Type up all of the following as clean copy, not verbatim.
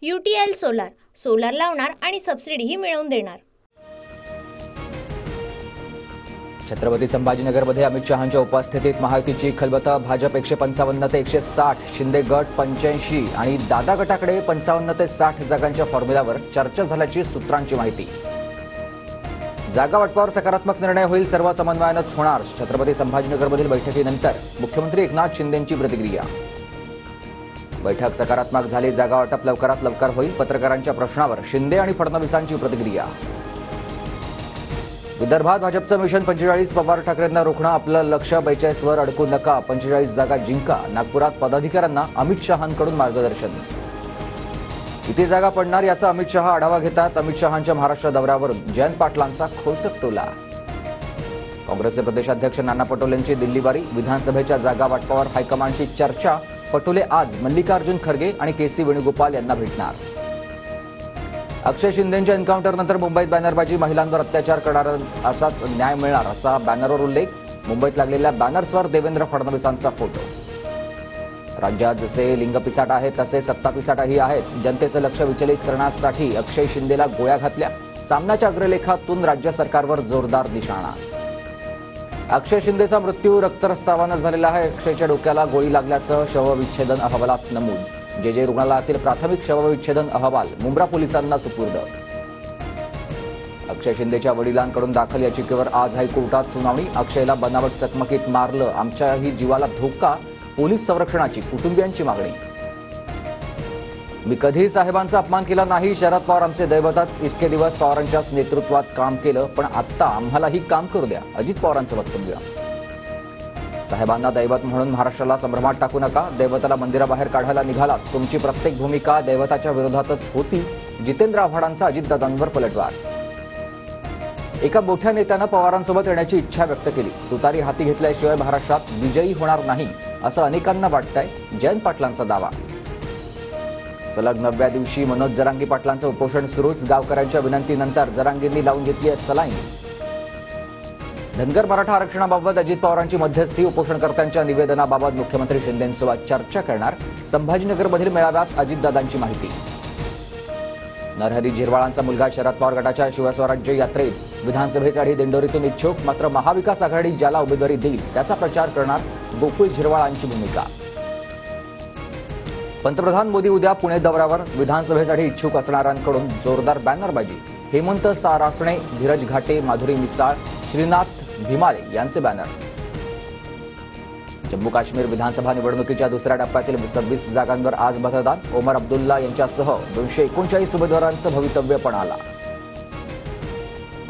UTL solar solar लावणार आणि सबसिडीही मिळवून देणार। छत्रपती संभाजीनगरमध्ये अमित शहांच्या उपस्थितीत महायुतीची खलबतं। भाजप 155 ते 160, शिंदे गट 85 आणि दादा गटाकडे 55 ते 60 जागांच्या फॉर्म्युल्यावर चर्चा झाल्याची सूत्रांची माहिती। जागा वाटपावर सकारात्मक निर्णय होईल, सर्व समन्वयानंच होणार। छत्रपती संभाजीनगरमधील बैठकीनंतर मुख्यमंत्री एकनाथ शिंदेंची प्रतिक्रिया। बैठक सकारात्मक झाली, जागा वाटप लवकरात लवकर होईल। पत्रकारांच्या प्रश्नावर शिंदे आणि फडणवीसांची प्रतिक्रिया। विदर्भात भाजपचं मिशन 45, पवार ठाकरेंना रोखणं आपलं लक्ष, 42 वर अडकू नका, 45 जागा जिंका। नागपुरात पदाधिकाऱ्यांना अमित शहांकडून मार्गदर्शन। किती जागा पडणार याचा अमित शहा आढावा घेतात। अमित शहांच्या महाराष्ट्र दौऱ्यावरून जयंत पाटलांचा खोचक टोला। काँग्रेसचे प्रदेशाध्यक्ष नाना पटोलेंची दिल्लीवारी, विधानसभेच्या जागा वाटपावर हायकमांडची चर्चा। पटोले आज मल्लिकार्जुन खरगे आणि केसी वेणुगोपाल यांना भेटणार। अक्षय शिंदेंच्या एन्काउंटरनंतर मुंबईत बॅनरबाजी, महिलांवर अत्याचार करणाऱ्यांना असाच न्याय मिळणार असा बॅनरवर उल्लेख। मुंबईत लागलेल्या बॅनर्सवर देवेंद्र फडणवीसांचा फोटो। राज्यात जसे लिंगपिसाट आहेत तसे सत्तापिसाटही आहेत। जनतेचं लक्ष विचलित करण्यासाठी अक्षय शिंदेला गोळ्या घातल्या। सामनाच्या अग्रलेखातून राज्य सरकारवर जोरदार निशाणा। अक्षय शिंदेचा मृत्यू रक्तस्रावानं झालेला आहे। अक्षयच्या डोक्याला गोळी लागल्याचं शवविच्छेदन अहवालात नमूद। जे रुग्णालयातील प्राथमिक शवविच्छेदन अहवाल मुंब्रा पोलिसांना सुपूर्द। अक्षय शिंदेच्या वडिलांकडून दाखल याचिकेवर आज हायकोर्टात सुनावणी। अक्षयला बनावट चकमकीत मारलं, आमच्याही जीवाला धोका, पोलीस संरक्षणाची कुटुंबियांची मागणी। मी कधीही साहेबांचा अपमान केला नाही, शरद पवार आमचे दैवतच। इतके दिवस पवारांच्याच नेतृत्वात काम केलं, पण आता आम्हालाही काम करू द्या, अजित पवारांचं वक्तव्य। साहेबांना दैवत म्हणून महाराष्ट्राला संभ्रमात टाकू नका, दैवताला मंदिराबाहेर काढायला निघालात, तुमची प्रत्येक भूमिका दैवताच्या विरोधातच होती। जितेंद्र आव्हाडांचा अजितदादांवर पलटवार। एका मोठ्या नेत्यानं पवारांसोबत येण्याची इच्छा व्यक्त केली। तुतारी हाती घेतल्याशिवाय महाराष्ट्रात विजयी होणार नाही असं अनेकांना वाटतंय, जयंत पाटलांचा दावा। सलग 9व्या दिवशी मनोज जरांगी पाटलांचं उपोषण सुरूच। गावकऱ्यांच्या विनंतीनंतर जरांगींनी लावून घेतली आहे सलाईन। धनगर मराठा आरक्षणाबाबत अजित पवारांची मध्यस्थी, उपोषणकर्त्यांच्या निवेदनाबाबत मुख्यमंत्री शिंदेंसोबत चर्चा करणार। संभाजीनगरमधील मेळाव्यात अजितदादांची माहिती। नरहरी झिरवाळांचा मुलगा शरद पवार गटाच्या शिवस्वराज्य यात्रेत विधानसभेसाठी दिंडोरीतून इच्छुक, मात्र महाविकास आघाडी ज्याला उमेदवारी देईल त्याचा प्रचार करणार, गोकुळ झिरवाळांची भूमिका। पंतप्रधान मोदी उद्या पुणे दौऱ्यावर, विधानसभेसाठी इच्छुक असणाऱ्यांकडून जोरदार बॅनरबाजी। हेमंत सारासणे, धीरज घाटे, माधुरी मिसाळ, श्रीनाथ भिमाळे यांचे बॅनर। जम्मू काश्मीर विधानसभा निवडणुकीच्या दुसऱ्या टप्प्यातील 26 जागांवर आज मतदान। ओमर अब्दुल्ला यांच्यासह 239 उमेदवारांचं भवितव्य पण आला।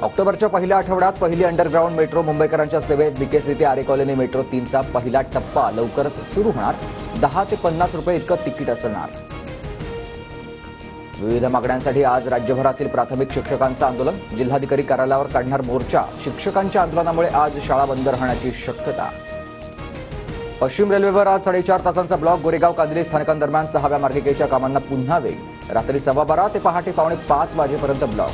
ऑक्टोबरच्या पहिल्या आठवड्यात पहिली अंडरग्राऊंड मेट्रो मुंबईकरांच्या सेवेत। बीकेसी ते आरे कॉलनी मेट्रो 3चा पहिला टप्पा लवकरच सुरू होणार। 10 ते 50 रुपये इतकं तिकीट असणार। विविध मागण्यांसाठी आज राज्यभरातील प्राथमिक शिक्षकांचं आंदोलन। जिल्हाधिकारी कार्यालयावर काढणार मोर्चा। शिक्षकांच्या आंदोलनामुळे आज शाळा बंद राहण्याची शक्यता। पश्चिम रेल्वेवर आज 4.5 तासांचा ब्लॉक। गोरेगाव कांदिवली स्थानकांदरम्यान 6व्या मार्गिकेच्या कामांना पुन्हा वेग। रात्री 12:15 ते पहाटे 4:45 वाजेपर्यंत ब्लॉक।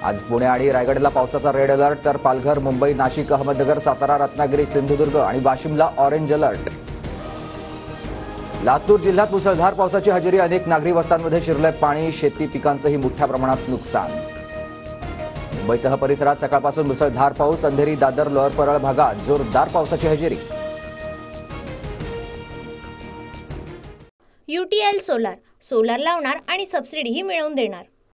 आज पुणे आणि रायगडला पावसाचा रेड अलर्ट, तर पालघर, मुंबई, नाशिक, अहमदनगर, सातारा, रत्नागिरी, सिंधुदुर्ग आणि वाशिमला ऑरेंज अलर्ट। लातूर जिल्ह्यात मुसळधार पावसाची हजेरी। अनेक नागरी वस्त्यांमध्ये शिरलंय पाणी, शेती पिकांचंही मोठ्या प्रमाणात नुकसान। मुंबईसह परिसरात सकाळपासून मुसळधार पाऊस। अंधेरी, दादर, लोअर परळ भागात जोरदार पावसाची हजेरी। UTL सोलार सोलार लावणार आणि सबसिडीही मिळवून देणार।